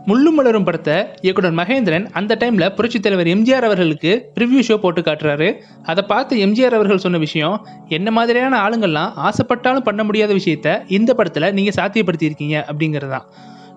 முள்ளும் மலரும் படத்தை இயக்குனர் மகேந்திரன் அந்த டைம்ல புரட்சித் தலைவர் எம்ஜிஆர் அவர்களுக்கு ப்ரிவ்யூ ஷோ போட்டு காட்டுறாரு. அதை பார்த்து எம்ஜிஆர் அவர்கள் சொன்ன விஷயம், என்ன மாதிரியான ஆளுங்கள்லாம் ஆசைப்பட்டாலும் பண்ண முடியாத விஷயத்த இந்த படத்துல நீங்க சாத்தியப்படுத்தி இருக்கீங்க அப்படிங்கறதுதான்.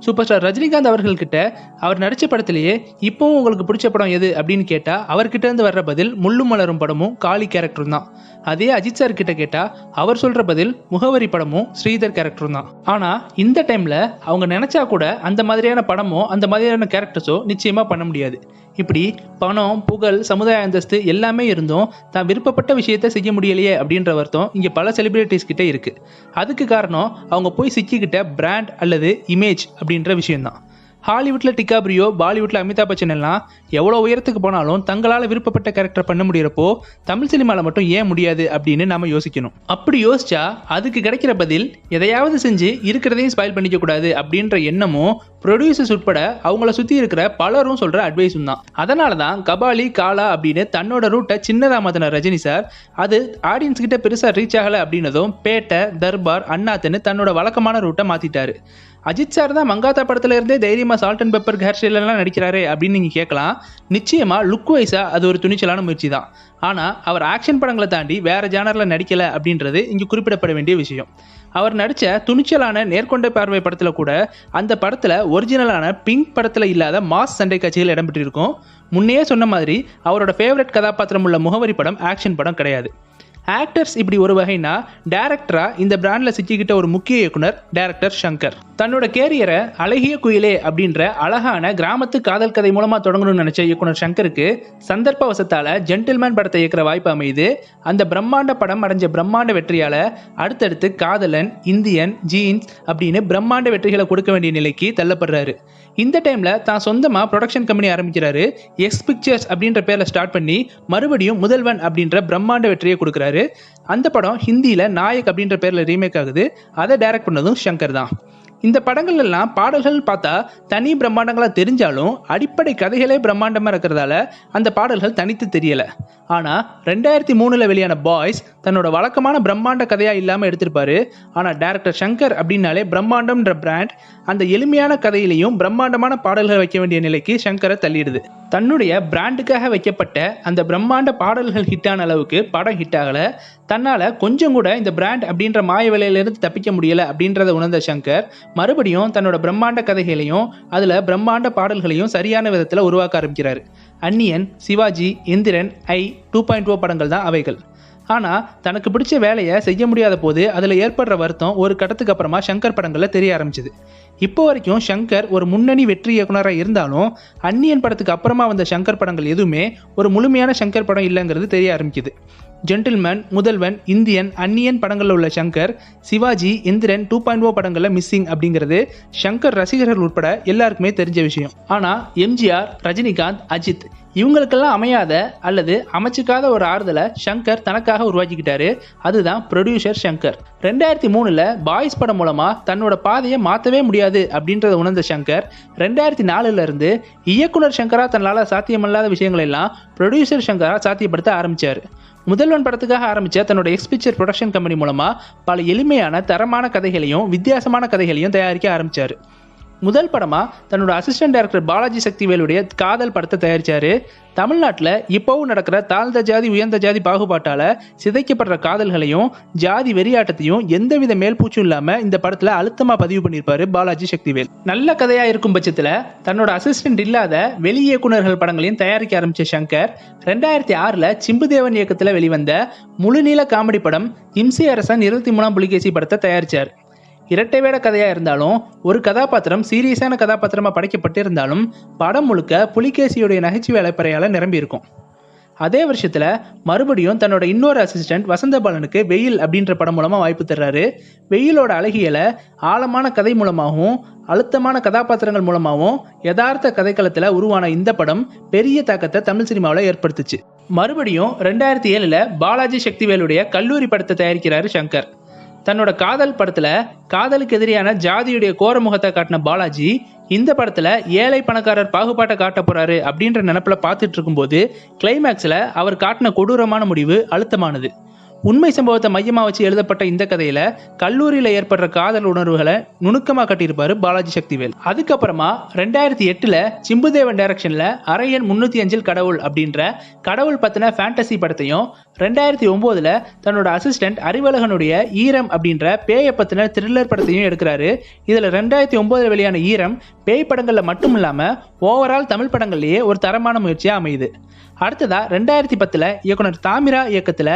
சூப்பர் ஸ்டார் ரஜினிகாந்த் அவர்கள்கிட்ட அவர் நடிச்ச படத்திலேயே இப்பவும் உங்களுக்கு பிடிச்ச படம் எது அப்படின்னு கேட்டா அவர்கிட்ட இருந்து வர்ற பதில் முள்ளும் மலரும் படமும் காளி கேரக்டரும் தான். அதே அஜித் சார் கிட்ட கேட்டா அவர் சொல்ற பதில் முகவரி படமும் ஸ்ரீதர் கேரக்டரும் தான். ஆனா இந்த டைம்ல அவங்க நினைச்சா கூட அந்த மாதிரியான படமோ அந்த மாதிரியான கேரக்டர்ஸோ நிச்சயமா பண்ண முடியாது. இப்படி பணம், புகழ், சமுதாய அந்தஸ்து எல்லாமே இருந்தும் தான் விருப்பப்பட்ட விஷயத்த செய்ய முடியலையே அப்படின்ற வருத்தம் இங்க பல செலிபிரிட்டிஸ் கிட்ட இருக்கு. அதுக்கு காரணம் அவங்க போய் சிக்கிக்கிட்ட பிராண்ட் அல்லது இமேஜ் அப்படின்ற விஷயம்தான். ஹாலிவுட்ல டிகாப்ரியோ, பாலிவுட்ல அமிதாப் பச்சன் எல்லாம் எவ்வளோ உயரத்துக்கு போனாலும் தங்களால் விருப்பப்பட்ட கேரக்டர் பண்ண முடியறப்போ தமிழ் சினிமாவில் மட்டும் ஏன் முடியாது அப்படின்னு நாம யோசிக்கணும். அப்படி யோசிச்சா அதுக்கு கிடைக்கிற பதில் எதையாவது செஞ்சு இருக்கிறதையும் ஸ்பாயில் பண்ணிக்க கூடாது அப்படின்ற எண்ணமும் ப்ரொடியூசர்ஸ் உட்பட அவங்கள சுற்றி இருக்கிற பலரும் சொல்ற அட்வைஸும் தான். அதனால தான் கபாலி, காலா அப்படின்னு தன்னோட ரூட்டை சின்னதாக மாத்தின ரஜினி சார் அது ஆடியன்ஸ் கிட்ட பெருசாக ரீச் ஆகலை அப்படின்னதும் பேட்டை, தர்பார், அண்ணாத்துன்னு தன்னோட வழக்கமான ரூட்டை மாத்திட்டாரு. அஜித் சார் தான் மங்காத்தா படத்துல இருந்தே தைரியமா salt and pepper hair style எல்லாம் நடிக்கிறாரு அப்படின்னு நீங்க கேட்கலாம். நிச்சயமா லுக் வைஸா அது ஒரு துணிச்சலான முயற்சி தான். ஆனா அவர் ஆக்ஷன் படங்களை தாண்டி வேற ஜானர்ல நடிக்கல அப்படின்றது இங்க குறிப்பிடப்பட வேண்டிய விஷயம். அவர் நடிச்ச துணிச்சலான நேர்கொண்ட பார்வை படத்துல கூட அந்த படத்துல ஒரிஜினலான பிங்க் படத்துல இல்லாத மாஸ் சண்டை காட்சிகள் இடம்பெற்றிருக்கும். முன்னையே சொன்ன மாதிரி அவரோட ஃபேவரட் கதாபாத்திரம் உள்ள முகவரி படம் ஆக்ஷன் படம் கிடையாது. ஆக்டர்ஸ் இப்படி ஒரு வகைனா டைரக்டரா இந்த பிராண்ட்ல சிக்கிக்கிட்ட ஒரு முக்கிய இயக்குனர் டைரக்டர் சங்கர். தன்னோட கேரியரை அழகிய குயிலே அப்படின்ற அழகான கிராமத்து காதல் கதை மூலமா தொடங்கணும்னு நினைச்ச இயக்குனர் சங்கருக்கு சந்தர்ப்பவசத்தால ஜென்டில்மேன் படத்தை இயக்குற வாய்ப்பு அமையுது. அந்த பிரம்மாண்ட படம் அடைஞ்ச பிரம்மாண்ட வெற்றியால அடுத்தடுத்து காதலன், இந்தியன், ஜீன்ஸ் அப்படின்னு பிரம்மாண்ட வெற்றிகளை கொடுக்க வேண்டிய நிலைக்கு தள்ளப்படுறாரு. இந்த டைம்ல தான் சொந்தமா ப்ரொடக்ஷன் கம்பெனி ஆரம்பிக்கிறாரு. எக்ஸ் பிக்சர்ஸ் அப்படின்ற பேர்ல ஸ்டார்ட் பண்ணி மறுபடியும் முதல்வன் அப்படின்ற பிரம்மாண்ட வெற்றியை கொடுக்குறாரு. அந்த படம் ஹிந்தியில நாயக் அப்படின்ற பேர்ல ரீமேக் ஆகுது. அதை டைரக்ட் பண்ணதும் சங்கர் தான். இந்த படங்கள் எல்லாம் பாடல்கள் பார்த்தா தனி பிரம்மாண்டங்களா தெரிஞ்சாலும் அடிப்படை கதைகளே பிரம்மாண்டமா இருக்கிறதால அந்த பாடல்கள் தனித்து தெரியல. ஆனா 2003 வெளியான பாய்ஸ் தன்னோட வழக்கமான பிரம்மாண்ட கதையா இல்லாம எடுத்திருப்பாரு. ஆனா டைரக்டர் சங்கர் அப்படின்னாலே பிரம்மாண்டம்ன்ற பிராண்ட் அந்த எளிமையான கதையிலையும் பிரம்மாண்டமான பாடல்கள் வைக்க வேண்டிய நிலைக்கு சங்கரை தள்ளிடுது. தன்னுடைய பிராண்டுக்காக வைக்கப்பட்ட அந்த பிரம்மாண்ட பாடல்கள் ஹிட்டான அளவுக்கு படம் ஹிட் ஆகல. தன்னால கொஞ்சம் கூட இந்த பிராண்ட் அப்படின்ற மாய விலையிலிருந்து தப்பிக்க முடியல அப்படின்றத உணர்ந்த சங்கர் மறுபடியும் தன்னோட பிரம்மாண்ட கதைகளையும் அதுல பிரம்மாண்ட பாடல்களையும் சரியான விதத்துல உருவாக்க ஆரம்பிக்கிறாரு. அந்நியன், சிவாஜி, எந்திரன், ஐ 2.0 படங்கள் தான் அவைகள். ஆனா தனக்கு பிடிச்ச வேலையை செய்ய முடியாத போது அதுல ஏற்படுற வருத்தம் ஒரு கட்டத்துக்கு அப்புறமா சங்கர் படங்கள்ல தெரிய ஆரம்பிச்சது. இப்போ வரைக்கும் சங்கர் ஒரு முன்னணி வெற்றி இயக்குனராக இருந்தாலும் அந்நியன் படத்துக்கு அப்புறமா வந்த சங்கர் படங்கள் எதுவுமே ஒரு முழுமையான சங்கர் படம் இல்லைங்கிறது தெரிய ஆரம்பிக்குது. ஜென்டில்மேன், முதல்வன், இந்தியன், அந்நியன் படங்கள்ல உள்ள சங்கர், சிவாஜி, எந்திரன் 2.0 படங்கள்ல மிஸ்ஸிங் அப்படிங்கிறது சங்கர் ரசிகர்கள் உட்பட எல்லாருக்குமே தெரிஞ்ச விஷயம். ஆனா எம்ஜிஆர், ரஜினிகாந்த், அஜித் இவங்களுக்கெல்லாம் அமையாத அல்லது அமைச்சுக்காத ஒரு ஆறுதலை சங்கர் தனக்காக உருவாக்கிக்கிட்டாரு. அதுதான் ப்ரொடியூசர் சங்கர். 2003 பாய்ஸ் படம் மூலமா தன்னோட பாதையை மாற்றவே முடியாது அப்படின்றத உணர்ந்த சங்கர் 2004 இருந்து இயக்குனர் சங்கரா தன்னால சாத்தியமல்லாத விஷயங்கள் எல்லாம் ப்ரொடியூசர் சங்கரா சாத்தியப்படுத்த ஆரம்பிச்சாரு. முதல்வன் படத்துக்காக ஆரம்பிச்ச தன்னோட எக்ஸ்பிக்சர் ப்ரொடக்ஷன் கம்பெனி மூலமா பல எளிமையான தரமான கதைகளையும் வித்தியாசமான கதைகளையும் தயாரிக்க ஆரம்பிச்சாரு. முதல் படமா தன்னோட அசிஸ்டன்ட் டைரக்டர் பாலாஜி சக்திவேலுடைய காதல் படத்தை தயாரிச்சாரு. தமிழ்நாட்டில் இப்போவும் நடக்கிற தாழ்ந்த ஜாதி உயர்ந்த ஜாதி பாகுபாட்டால சிதைக்கப்படுற காதல்களையும் ஜாதி வெறியாட்டத்தையும் எந்தவித மேல்பூச்சும் இல்லாம இந்த படத்துல அழுத்தமா பதிவு பண்ணியிருப்பாரு பாலாஜி சக்திவேல். நல்ல கதையா இருக்கும் பட்சத்துல தன்னோட அசிஸ்டன்ட் இல்லாத வெளி இயக்குநர்கள் படங்களையும் தயாரிக்க ஆரம்பிச்ச சங்கர் 2006 சிம்புதேவன் இயக்கத்துல வெளிவந்த முழுநீள காமெடி படம் இம்சி அரசன் 23ஆம் புலிகேசி படத்தை தயாரிச்சார். இரட்டை வேட கதையா இருந்தாலும் ஒரு கதாபாத்திரம் சீரியஸான கதாபாத்திரமா படைக்கப்பட்டு இருந்தாலும் படம் முழுக்க புலிகேசியுடைய நகைச்சுவை அலைப்பறையால நிரம்பி இருக்கும். அதே வருஷத்துல மறுபடியும் தன்னோட இன்னொரு அசிஸ்டன்ட் வசந்தபாலனுக்கு வெயில் அப்படின்ற படம் மூலமா வாய்ப்பு தர்றாரு. வெயிலோட அழகியலை ஆழமான கதை மூலமாகவும் அழுத்தமான கதாபாத்திரங்கள் மூலமாகவும் யதார்த்த கதைக்களத்துல உருவான இந்த படம் பெரிய தாக்கத்தை தமிழ் சினிமாவில் ஏற்படுத்துச்சு. மறுபடியும் 2007 பாலாஜி சக்திவேலுடைய கல்லூரி படத்தை தயாரிக்கிறாரு சங்கர். தன்னோட காதல் படத்துல காதலுக்கு எதிரியான ஜாதியுடைய கோரமுகத்தை காட்டின பாலாஜி இந்த படத்துல ஏழை பணக்காரர் பாகுபாட்டை காட்ட போறாரு அப்படின்ற நினைப்புல பார்த்துட்டு இருக்கும்போது கிளைமேக்ஸ்ல அவர் காட்டின கொடூரமான முடிவு அழுத்தமானது. உண்மை சம்பவத்தை மையமா வச்சு எழுதப்பட்ட இந்த கதையில கல்லூரியில ஏற்படுற காதல் உணர்வுகளை நுணுக்கமா கட்டியிருப்பாரு பாலாஜி சக்திவேல். அதுக்கப்புறமா 2008 சிம்புதேவன் டைரக்ஷன்ல அரையன் 305 கடவுள் அப்படின்ற கடவுள் பத்தின ஃபேண்டசி படத்தையும் 2009 தன்னோட அசிஸ்டன்ட் அறிவழகனுடைய ஈரம் அப்படின்ற பேய பத்தின த்ரில்லர் படத்தையும் எடுக்கிறாரு. இதுல 2009 வெளியான ஈரம் பேய் படங்கள்ல மட்டும் இல்லாம ஓவரால் தமிழ் படங்கள்லயே ஒரு தரமான முயற்சியா அமையுது. அடுத்ததா 2010 இயக்குனர் தாமிரா இயக்கத்துல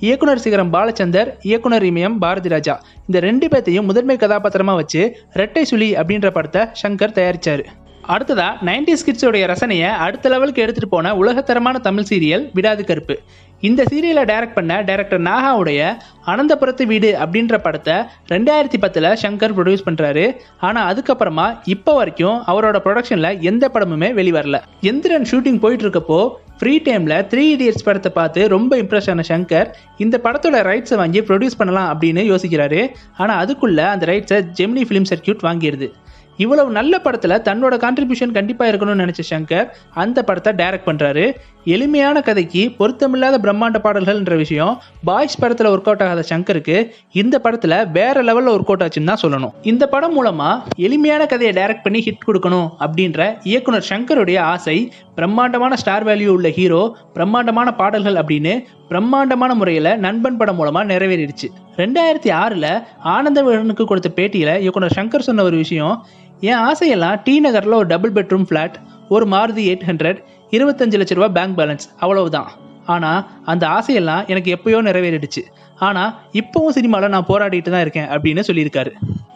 இயக்குனர் சிகரம் பாலச்சந்தர், இயக்குனர் இமயம் பாரதி ராஜா இந்த 2 பேர்த்தையும் முதன்மை கதாபாத்திரமா வச்சு ரெட்டை சுழி அப்படின்ற படத்தை சங்கர் தயாரிச்சாரு. அடுத்ததா 90s கிட்ஸோடைய ரசனையை அடுத்த லெவலுக்கு எடுத்துட்டு போன உலகத்தரமான தமிழ் சீரியல் விடாது கருப்பு. இந்த சீரியலை டைரக்ட் பண்ண டைரக்டர் நாகாவுடைய அனந்தபுரத்து வீடு அப்படின்ற படத்தை 2010 சங்கர் ப்ரொடியூஸ் பண்றாரு. ஆனா அதுக்கப்புறமா இப்போ வரைக்கும் அவரோட ப்ரொடக்ஷன்ல எந்த படமுமே வெளிவரல. எந்திரன் ஷூட்டிங் போயிட்டு இருக்கப்போ ஃப்ரீ டைம்ல 3 Idiots படத்தை பார்த்து ரொம்ப இம்ப்ரெஸ் ஆன சங்கர் இந்த படத்தோட ரைட்ஸை வாங்கி ப்ரொடியூஸ் பண்ணலாம் அப்படின்னு யோசிக்கிறாரு. ஆனா அதுக்குள்ள அந்த ரைட்ஸை ஜெமினி ஃபிலிம் சர்க்கியூட் வாங்கிடுது. இவ்வளவு நல்ல படத்துல தன்னோட கான்ட்ரிபியூஷன் கண்டிப்பா இருக்கணும்னு நினைச்ச சங்கர் அந்த படத்தை டைரக்ட் பண்றாரு. எளிமையான கதைக்கு பொருத்தமில்லாத பிரம்மாண்ட பாடல்கள் என்ற விஷயம் பாய்ஸ் படத்துல ஒர்க் அவுட் ஆகாத சங்கருக்கு இந்த படத்துல வேற லெவல்ல ஒர்க் அவுட் ஆச்சுன்னு தான் சொல்லணும். இந்த படம் மூலமா எளிமையான கதையை டைரக்ட் பண்ணி ஹிட் கொடுக்கணும் அப்படின்ற இயக்குனர் சங்கருடைய ஆசை பிரம்மாண்டமான ஸ்டார் வேல்யூ உள்ள ஹீரோ, பிரம்மாண்டமான பாடல்கள் அப்படின்னு பிரம்மாண்டமான முறையில நண்பன் படம் மூலமா நிறைவேறிடுச்சு. 2006 ஆனந்த விகடனுக்கு கொடுத்த பேட்டியில இயக்குனர் சங்கர் சொன்ன ஒரு விஷயம், என் ஆசையெல்லாம் டி நகர்ல ஒரு டபுள் பெட்ரூம் ஃபிளாட், ஒரு மாருதி 800, 25 லட்ச ரூபாய் பேங்க் பேலன்ஸ், அவ்வளவுதான். ஆனா அந்த ஆசையெல்லாம் எனக்கு எப்பயோ நிறைவேறிடுச்சு. ஆனா இப்பவும் சினிமால நான் போராடிட்டு தான் இருக்கேன் அப்படின்னு சொல்லியிருக்காரு.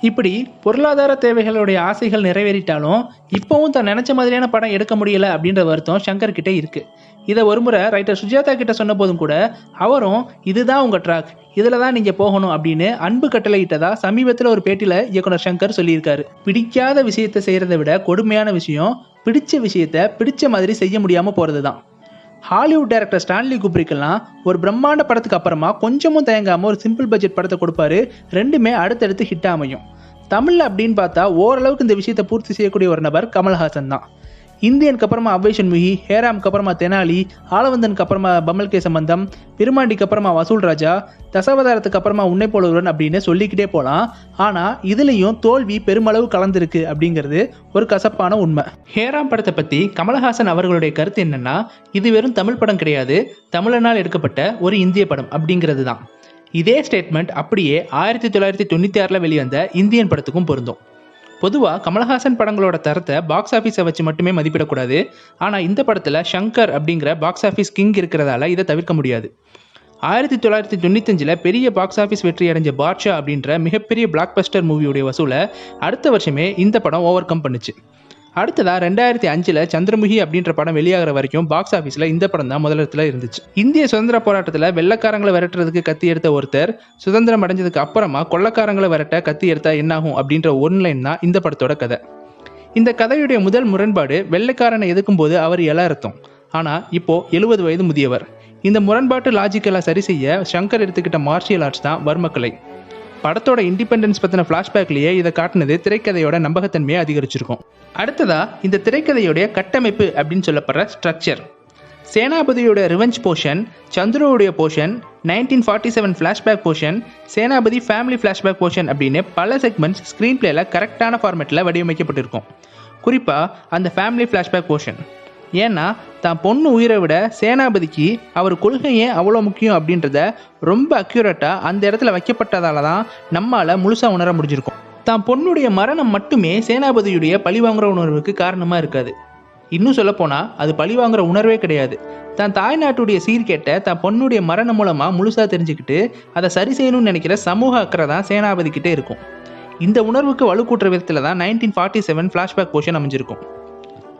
இப்படி பொருளாதார தேவைகளுடைய ஆசைகள் நிறைவேறிட்டாலும் இப்பவும் தான் நினைச்ச மாதிரியான படம் எடுக்க முடியல அப்படின்ற வருத்தம் சங்கர் கிட்ட இருக்கு. இதை ஒருமுறை ரைட்டர் சுஜாதா கிட்ட சொன்ன போதும் கூட அவரும் இதுதான் உங்க ட்ராக், இதுல தான் நீங்க போகணும் அப்படின்னு அன்பு கட்டளையிட்டதா சமீபத்தில் ஒரு பேட்டியில இயக்குனர் சங்கர் சொல்லியிருக்காரு. பிடிக்காத விஷயத்தை செய்யறதை விட கொடுமையான விஷயம் பிடிச்ச விஷயத்த பிடிச்ச மாதிரி செய்ய முடியாம போறதுதான். ஹாலிவுட் டைரக்டர் ஸ்டான்லி குப்ரிக்கெல்லாம் ஒரு பிரம்மாண்ட படத்துக்கு அப்புறமா கொஞ்சமும் தயங்காம ஒரு சிம்பிள் பட்ஜெட் படத்தை கொடுப்பாரு. ரெண்டுமே அடுத்தடுத்து ஹிட் அமையும். தமிழ்ல அப்படின்னு பார்த்தா ஓரளவுக்கு இந்த விஷயத்தை பூர்த்தி செய்யக்கூடிய ஒரு நபர் கமல்ஹாசன் தான். இந்தியனுக்கு அப்புறமா அவ்வை சண்முகி, ஹேராமுக்கு அப்புறமா தெனாலி, ஆளவந்தனுக்கு அப்புறமா பமல் கே சம்பந்தம், பெருமாண்டிக்கு அப்புறமா வசூல் ராஜா, தசாவதாரத்துக்கு அப்புறமா உன்னை போல ஒருவன் அப்படின்னு சொல்லிக்கிட்டே போகலாம். ஆனால் இதுலேயும் தோல்வி பெருமளவு கலந்துருக்கு அப்படிங்கிறது ஒரு கசப்பான உண்மை. ஹேராம் படத்தை பற்றி கமல்ஹாசன் அவர்களுடைய கருத்து என்னன்னா, இது வெறும் தமிழ் படம் கிடையாது, தமிழனால் எடுக்கப்பட்ட ஒரு இந்திய படம் அப்படிங்கிறது தான். இதே ஸ்டேட்மெண்ட் அப்படியே 1996 வெளிவந்த இந்தியன் படத்துக்கும் பொருந்தும். பொதுவாக கமல்ஹாசன் படங்களோட தரத்தை பாக்ஸ் ஆஃபீஸை வச்சு மட்டுமே மதிப்பிடக்கூடாது. ஆனால் இந்த படத்தில் சங்கர் அப்படிங்கிற பாக்ஸ் ஆஃபீஸ் கிங் இருக்கிறதால இதை தவிர்க்க முடியாது. 1995 பெரிய பாக்ஸ் ஆஃபீஸ் வெற்றி அடைஞ்ச பாட்ஷா அப்படின்ற மிகப்பெரிய பிளாக் பஸ்டர் மூவியுடைய வசூலை அடுத்த வருஷமே இந்த படம் ஓவர் கம் பண்ணுச்சு. அடுத்ததாக 2005 சந்திரமுகி அப்படின்ற படம் வெளியாகிற வரைக்கும் பாக்ஸ் ஆஃபீஸில் இந்த படம் தான் முதலிடத்தில் இருந்துச்சு. இந்திய சுதந்திர போராட்டத்தில் வெள்ளக்காரங்களை விரட்டுறதுக்கு கத்தி எடுத்த ஒருத்தர் சுதந்திரம் அடைஞ்சதுக்கு அப்புறமா கொள்ளக்காரங்களை விரட்ட கத்தி எடுத்தா என்னாகும் அப்படின்ற ஒன்லைன் தான் இந்த படத்தோட கதை. இந்த கதையுடைய முதல் முரண்பாடு வெள்ளைக்காரனை எதிர்க்கும் போது அவர் இளரத்தம், ஆனால் இப்போ 70 வயது முதியவர். இந்த முரண்பாட்டு லாஜிக்கெல்லாம் சரி செய்ய சங்கர் எடுத்துக்கிட்ட மார்ஷியல் ஆர்ட்ஸ் தான் வர்மக்கலை. படத்தோட இண்டிபெண்டன்ஸ் பற்றின ஃப்ளாஷ்பேக்லேயே இதை காட்டினது திரைக்கதையோட நம்பகத்தன்மையை அதிகரிச்சிருக்கும். அடுத்ததா இந்த திரைக்கதையோடைய கட்டமைப்பு அப்படின்னு சொல்லப்படுற ஸ்ட்ரக்சர். சேனாபதியோட ரிவெஞ்ச் போர்ஷன், சந்துருவுடைய portion, 1947 flashback portion, Senapathi family flashback portion அப்படின்னு பல செக்மெண்ட்ஸ் ஸ்க்ரீன் பிளேல கரெக்டான ஃபார்மேட்டில் வடிவமைக்கப்பட்டிருக்கும். குறிப்பாக அந்த ஃபேமிலி ஃப்ளாஷ்பேக் போர்ஷன். ஏன்னா தான் பொண்ணு உயிரை விட சேனாபதிக்கு அவர் கொள்கை ஏன் அவ்வளோ முக்கியம் அப்படின்றத ரொம்ப அக்யூரேட்டாக அந்த இடத்துல வைக்கப்பட்டதால தான் நம்மளால் முழுசாக உணர முடிஞ்சிருக்கும். தான் பொண்ணுடைய மரணம் மட்டுமே சேனாபதியுடைய பழிவாங்குற உணர்வுக்கு காரணமாக இருக்காது. இன்னும் சொல்லப்போனால் அது பழிவாங்குற உணர்வே கிடையாது. தான் தாய்நாட்டுடைய சீர்கேட்ட தான் பொண்ணுடைய மரணம் மூலமாக முழுசாக தெரிஞ்சுக்கிட்டு அதை சரி செய்யணும்னு நினைக்கிற சமூக அக்கறை தான் சேனாபதிக்கிட்டே இருக்கும். இந்த உணர்வுக்கு வலுக்கூட்டுற விதத்தில் தான் 1947 ஃப்ளாஷ்பேக் போர்ஷன் அமைஞ்சிருக்கும்.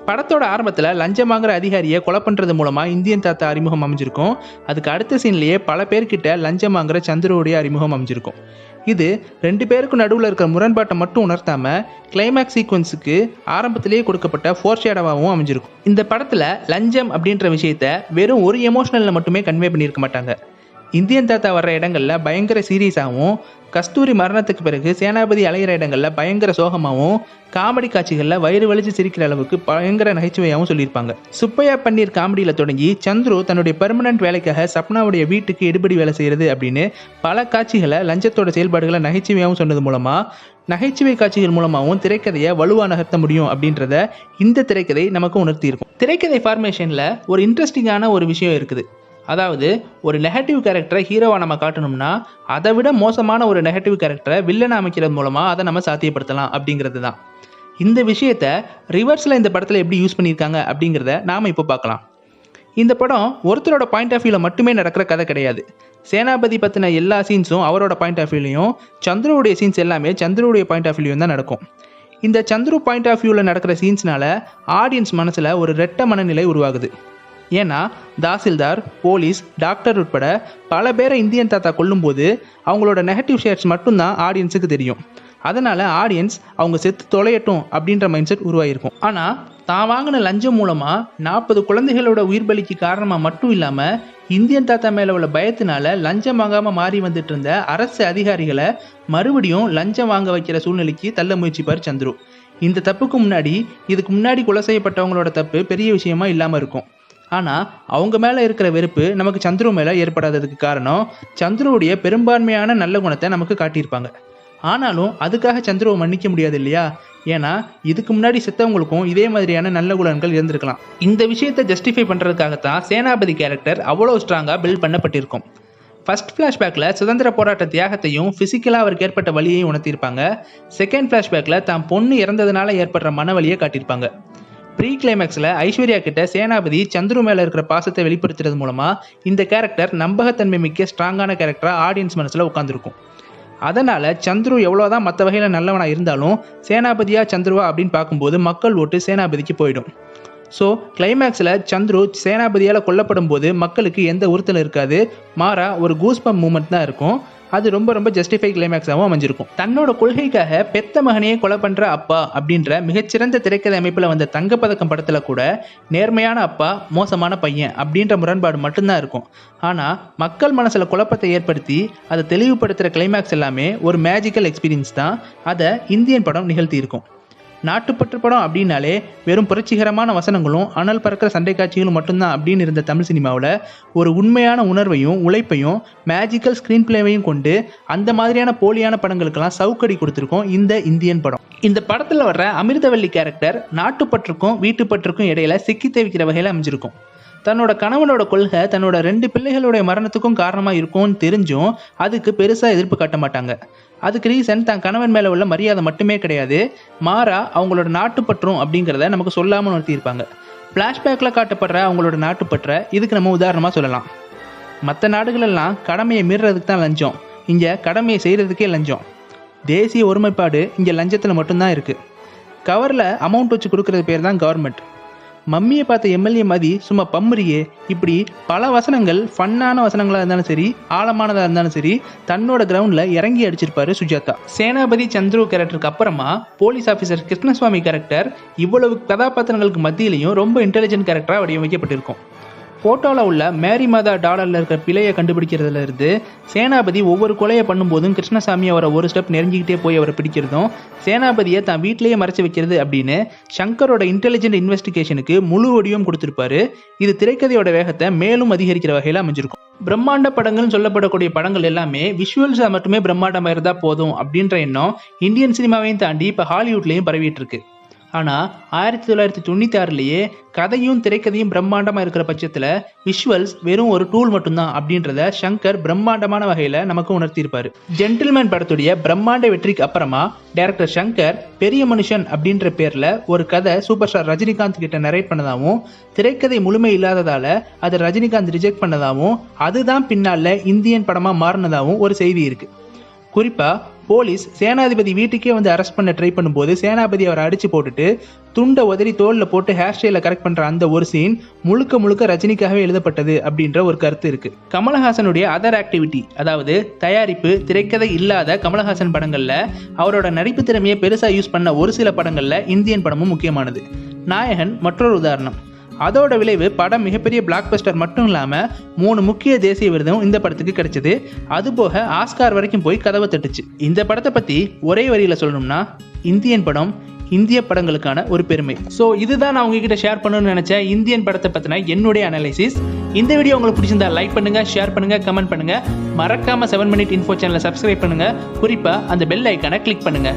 படத்தோட ஆரம்பத்தில் லஞ்சம் வாங்குற அதிகாரியை கொலை பண்ணுறது மூலமாக இந்தியன் தாத்தா அறிமுகம் அமைஞ்சிருக்கும். அதுக்கு அடுத்த சீன்லேயே பல பேர்கிட்ட லஞ்சம் வாங்குற சந்திரோடைய அறிமுகம் அமைஞ்சிருக்கும். இது 2 பேருக்கும் நடுவில் இருக்கிற முரண்பாட்டை மட்டும் உணர்த்தாம கிளைமேக்ஸ் சீக்வன்ஸுக்கு ஆரம்பத்திலேயே கொடுக்கப்பட்ட ஃபோர்ஷேடோவாகவும் அமைஞ்சிருக்கும். இந்த படத்தில் லஞ்சம் அப்படின்ற விஷயத்த வெறும் ஒரு எமோஷனலில் மட்டுமே கன்வே பண்ணியிருக்க மாட்டாங்க. இந்தியன் தாத்தா வர்ற இடங்கள்ல பயங்கர சீரியஸாகவும், கஸ்தூரி மரணத்துக்கு பிறகு சேனாபதி அலையிற இடங்கள்ல பயங்கர சோகமாகவும், காமெடி காட்சிகள்ல வயிறு வலிச்சு சிரிக்கிற அளவுக்கு பயங்கர நகைச்சுவையாகவும் சொல்லியிருப்பாங்க. சுப்பையா பன்னீர் காமெடியில தொடங்கி சந்துரு தன்னுடைய பெர்மனன்ட் வேலைக்காக சப்னாவுடைய வீட்டுக்கு எடுபடி வேலை செய்யறது அப்படின்னு பல காட்சிகளை லஞ்சத்தோட செயல்பாடுகளை நகைச்சுவையாகவும் சொன்னது மூலமா நகைச்சுவை காட்சிகள் மூலமாகவும் திரைக்கதையை வலுவா நகர்த்த முடியும் அப்படின்றத இந்த திரைக்கதை நமக்கு உணர்த்தி இருக்கும். திரைக்கதை ஃபார்மேஷன்ல ஒரு இன்ட்ரெஸ்டிங்கான ஒரு விஷயம் இருக்குது. அதாவது ஒரு நெகட்டிவ் கேரக்டரை ஹீரோவா நம்ம காட்டணும்னா அதை விட மோசமான ஒரு நெகட்டிவ் கேரக்டரை வில்லனை அமைக்கிறது மூலமா அதை நம்ம சாத்தியப்படுத்தலாம் அப்படிங்கிறது தான். இந்த விஷயத்த ரிவர்ஸில் இந்த படத்தில் எப்படி யூஸ் பண்ணியிருக்காங்க அப்படிங்கிறத நாம் இப்போ பார்க்கலாம். இந்த படம் ஒருத்தரோட பாயிண்ட் ஆஃப் வியூவில் மட்டுமே நடக்கிற கதை கிடையாது. சேனாபதி பற்றின எல்லா சீன்ஸும் அவரோட பாயிண்ட் ஆஃப் வியூலையும், சந்துருவுடைய சீன்ஸ் எல்லாமே சந்துருவுடைய பாயிண்ட் ஆஃப் வியூலையும் தான் நடக்கும். இந்த சந்துரு பாயிண்ட் ஆஃப் வியூவில் நடக்கிற சீன்ஸ்னால ஆடியன்ஸ் மனசில் ஒரு ரெட்ட மனநிலை உருவாகுது. ஏன்னா தாசில்தார், போலீஸ், டாக்டர் உட்பட பல பேரை இந்தியன் தாத்தா கொல்லும்போது அவங்களோட நெகட்டிவ் ஷேட்ஸ் மட்டும்தான் ஆடியன்ஸுக்கு தெரியும். அதனால் ஆடியன்ஸ் அவங்க செத்து தொலையட்டும் அப்படின்ற மைண்ட் செட் உருவாகிருக்கும். ஆனால் தான் வாங்கின லஞ்சம் மூலமாக 40 குழந்தைகளோட உயிர் பலிக்கு காரணமாக மட்டும் இல்லாமல் இந்தியன் தாத்தா மேலே உள்ள பயத்தினால லஞ்சம் வாங்காமல் மாறி வந்துட்டு இருந்த அரசு அதிகாரிகளை மறுபடியும் லஞ்சம் வாங்க வைக்கிற சூழ்நிலைக்கு தள்ள முயற்சிப்பார் சந்துரு. இந்த தப்புக்கு முன்னாடி இதுக்கு முன்னாடி கொலை செய்யப்பட்டவங்களோட தப்பு பெரிய விஷயமா இல்லாமல் இருக்கும். ஆனால் அவங்க மேலே இருக்கிற வெறுப்பு நமக்கு சந்துரு மேலே ஏற்படாததுக்கு காரணம் சந்துருவுடைய பெரும்பான்மையான நல்ல குணத்தை நமக்கு காட்டியிருப்பாங்க. ஆனாலும் அதுக்காக சந்துருவை மன்னிக்க முடியாது இல்லையா? ஏன்னா இதுக்கு முன்னாடி செத்தவங்களுக்கும் இதே மாதிரியான நல்ல குணங்கள் இருந்திருக்கலாம். இந்த விஷயத்தை ஜஸ்டிஃபை பண்ணுறதுக்காகத்தான் சேனாபதி கேரக்டர் அவ்வளோ ஸ்ட்ராங்காக பில்ட் பண்ணப்பட்டிருக்கும். ஃபர்ஸ்ட் ஃப்ளாஷ்பேக்கில் சுதந்திர போராட்ட தியாகத்தையும் ஃபிசிக்கலாக அவருக்கு ஏற்பட்ட வலியையும் உணர்த்தியிருப்பாங்க. செகண்ட் ஃப்ளாஷ்பேக்கில் தான் பொண்ணு இறந்ததுனால ஏற்படுற மனவலியை காட்டியிருப்பாங்க. ப்ரீ கிளைமேக்ஸில் ஐஸ்வர்யா கிட்ட சேனாபதி சந்துரு மேலே இருக்கிற பாசத்தை வெளிப்படுத்துறது மூலமாக இந்த கேரக்டர் நம்பகத்தன்மை மிக்க ஸ்ட்ராங்கான கேரக்டராக ஆடியன்ஸ் மனசில் உட்காந்துருக்கும். அதனால் சந்துரு எவ்வளோதான் மற்ற வகையில் நல்லவனாக இருந்தாலும் சேனாபதியா சந்துருவா அப்படின்னு பார்க்கும்போது மக்கள் ஓட்டு சேனாபதிக்கு போயிடும். ஸோ கிளைமேக்ஸில் சந்துரு சேனாபதியால் கொல்லப்படும் போது மக்களுக்கு எந்த உறுத்தலும் இருக்காது, மாறா ஒரு கூஸ்பம் மூமெண்ட் தான் இருக்கும். அது ரொம்ப ரொம்ப ஜஸ்டிஃபை கிளைமேக்ஸாகவும் அமைஞ்சிருக்கும். தன்னோட கொள்கைக்காக பெத்த மகனையே கொலை பண்ணுற அப்பா அப்படின்ற மிகச்சிறந்த திரைக்கதை அமைப்பில் வந்த தங்கப்பதக்கம் படத்தில் கூட நேர்மையான அப்பா மோசமான பையன் அப்படின்ற முரண்பாடு மட்டும்தான் இருக்கும். ஆனால் மக்கள் மனசில் குழப்பத்தை ஏற்படுத்தி அதை தெளிவுபடுத்துகிற கிளைமேக்ஸ் எல்லாமே ஒரு மேஜிக்கல் எக்ஸ்பீரியன்ஸ் தான். அதை இந்தியன் படம் நிகழ்த்தி இருக்கும். நாட்டுப்பற்று படம் அப்படின்னாலே வெறும் புரட்சிகரமான வசனங்களும் அனல் பறக்கிற சண்டை காட்சிகளும் மட்டும்தான் அப்படின்னு இருந்த தமிழ் சினிமாவில் ஒரு உண்மையான உணர்வையும் உழைப்பையும் மேஜிக்கல் ஸ்க்ரீன் பிளேவையும் கொண்டு அந்த மாதிரியான போலியான படங்களுக்கெல்லாம் சவுக்கடி கொடுத்துருக்கோம் இந்த இந்தியன் படம். இந்த படத்தில் வர்ற அமிர்தவல்லி கேரக்டர் நாட்டுப்பற்றுக்கும் வீட்டுப்பற்றுக்கும் இடையில சிக்கி தவிக்கிற வகையில் அமைஞ்சிருக்கும். தன்னோட கணவனோட கொள்கை தன்னோட 2 பிள்ளைகளுடைய மரணத்துக்கும் காரணமாக இருக்கும்னு தெரிஞ்சும் அதுக்கு பெருசாக எதிர்ப்பு காட்ட மாட்டாங்க. அதுக்கு ரீசன் தன் கணவன் மேலே உள்ள மரியாதை மட்டுமே கிடையாது, மாறா அவங்களோட நாட்டுப்பற்றும் அப்படிங்கிறத நமக்கு சொல்லாமல் நிறுத்தியிருப்பாங்க. ஃப்ளாஷ்பேக்கில் காட்டப்படுற அவங்களோட நாட்டுப்பற்றை இதுக்கு நம்ம உதாரணமாக சொல்லலாம். மற்ற நாடுகளெல்லாம் கடமையை மீறுறதுக்கு தான் லஞ்சம், இங்கே கடமையை செய்கிறதுக்கே லஞ்சம். தேசிய ஒருமைப்பாடு இங்கே லஞ்சத்தில் மட்டும்தான் இருக்குது. கவரில் அமௌண்ட் வச்சு கொடுக்குறது பேர் தான் கவர்மெண்ட். மம்மியை பார்த்த எம்எல்ஏ மாதிரி சும்மா பம்முறியே, இப்படி பல வசனங்கள் ஃபன்னான வசனங்களாக இருந்தாலும் சரி, ஆழமானதாக இருந்தாலும் சரி, தன்னோட கிரவுண்டில் இறங்கி அடிச்சிருப்பாரு சுஜாதா. சேனாபதி சந்துரு கேரக்டருக்கு அப்புறமா போலீஸ் ஆஃபீஸர் கிருஷ்ணசுவாமி கேரக்டர் இவ்வளவு கதாபாத்திரங்களுக்கு மத்தியிலையும் ரொம்ப இன்டெலிஜென்ட் கேரக்டராக வடிவமைக்கப்பட்டிருக்கும். ஃபோட்டோவில் உள்ள மேரி மாதா டாலரில் இருக்கிற பிழையை கண்டுபிடிக்கிறதுல இருந்து சேனாபதி ஒவ்வொரு கொலையை பண்ணும்போதும் கிருஷ்ணசாமி அவரை ஒரு ஸ்டெப் நெருங்கிக்கிட்டே போய் அவரை பிடிக்கிறதும், சேனாபதியை தான் வீட்டிலேயே மறைச்சி வைக்கிறது அப்படின்னு சங்கரோட இன்டெலிஜென்ட் இன்வெஸ்டிகேஷனுக்கு முழு வடிவம் கொடுத்துருப்பாரு. இது திரைக்கதையோட வேகத்தை மேலும் அதிகரிக்கிற வகையில் அமைஞ்சிருக்கும். பிரம்மாண்ட படங்கள்னு சொல்லப்படக்கூடிய படங்கள் எல்லாமே விஷுவல்ஸாக மட்டுமே பிரம்மாண்டமாக இருந்தால் போதும் அப்படின்ற எண்ணம் இந்தியன் சினிமாவையும் தாண்டி இப்போ ஹாலிவுட்லேயும் பரவிட்டு இருக்கு. ஆனால் 1996லேயே கதையும் திரைக்கதையும் பிரம்மாண்டமாக இருக்கிற பட்சத்தில் விஷுவல்ஸ் வெறும் ஒரு டூல் மட்டும்தான் அப்படின்றத சங்கர் பிரம்மாண்டமான வகையில் நமக்கு உணர்த்தியிருப்பார். ஜென்டில்மேன் படத்துடைய பிரம்மாண்ட வெற்றிக்கு அப்புறமா டைரக்டர் சங்கர் பெரிய மனுஷன் அப்படின்ற பேரில் ஒரு கதை சூப்பர் ஸ்டார் ரஜினிகாந்த் கிட்ட நரேட் பண்ணதாகவும், திரைக்கதை முழுமை இல்லாததால் அதை ரஜினிகாந்த் ரிஜெக்ட் பண்ணதாகவும், அதுதான் பின்னால் இந்தியன் படமாக மாறினதாகவும் ஒரு செய்தி இருக்குது. குறிப்பாக போலீஸ் சேனாதிபதி வீட்டுக்கே வந்து அரெஸ்ட் பண்ண ட்ரை பண்ணும்போது சேனாபதி அவரை அடித்து போட்டுட்டு துண்டை உதறி தோளில் போட்டு ஹேர் ஸ்டைலை கரெக்ட் பண்ணுற அந்த ஒரு சீன் முழுக்க முழுக்க ரஜினிக்காகவே எழுதப்பட்டது அப்படின்ற ஒரு கருத்து இருக்குது. கமலஹாசனுடைய அதர் ஆக்டிவிட்டி, அதாவது தயாரிப்பு திரைக்கதை இல்லாத கமலஹாசன் படங்களில் அவரோட நடிப்பு திறமையை பெருசாக யூஸ் பண்ண ஒரு சில படங்களில் இந்தியன் படமும் முக்கியமானது. நாயகன் மற்றொரு உதாரணம். அதோட விளைவு படம் மிகப்பெரிய பிளாக் பஸ்டர் மட்டும் இல்லாமல் 3 முக்கிய தேசிய விருதும் இந்த படத்துக்கு கிடைச்சது. அதுபோக ஆஸ்கார் வரைக்கும் போய் கதவை தட்டுச்சு. இந்த படத்தை பற்றி ஒரே வரியில் சொல்லணும்னா, இந்தியன் படம் இந்திய படங்களுக்கான ஒரு பெருமை. ஸோ இதுதான் நான் உங்ககிட்ட ஷேர் பண்ணணும்னு நினைச்ச இந்தியன் படத்தை பற்றின என்னுடைய அனலைசிஸ். இந்த வீடியோ உங்களுக்கு பிடிச்சிருந்தா லைக் பண்ணுங்க, ஷேர் பண்ணுங்க, கமெண்ட் பண்ணுங்க. மறக்காம 7 Minute Info சேனலை சப்ஸ்கிரைப் பண்ணுங்க. குறிப்பா அந்த பெல் ஐக்கானை கிளிக் பண்ணுங்க.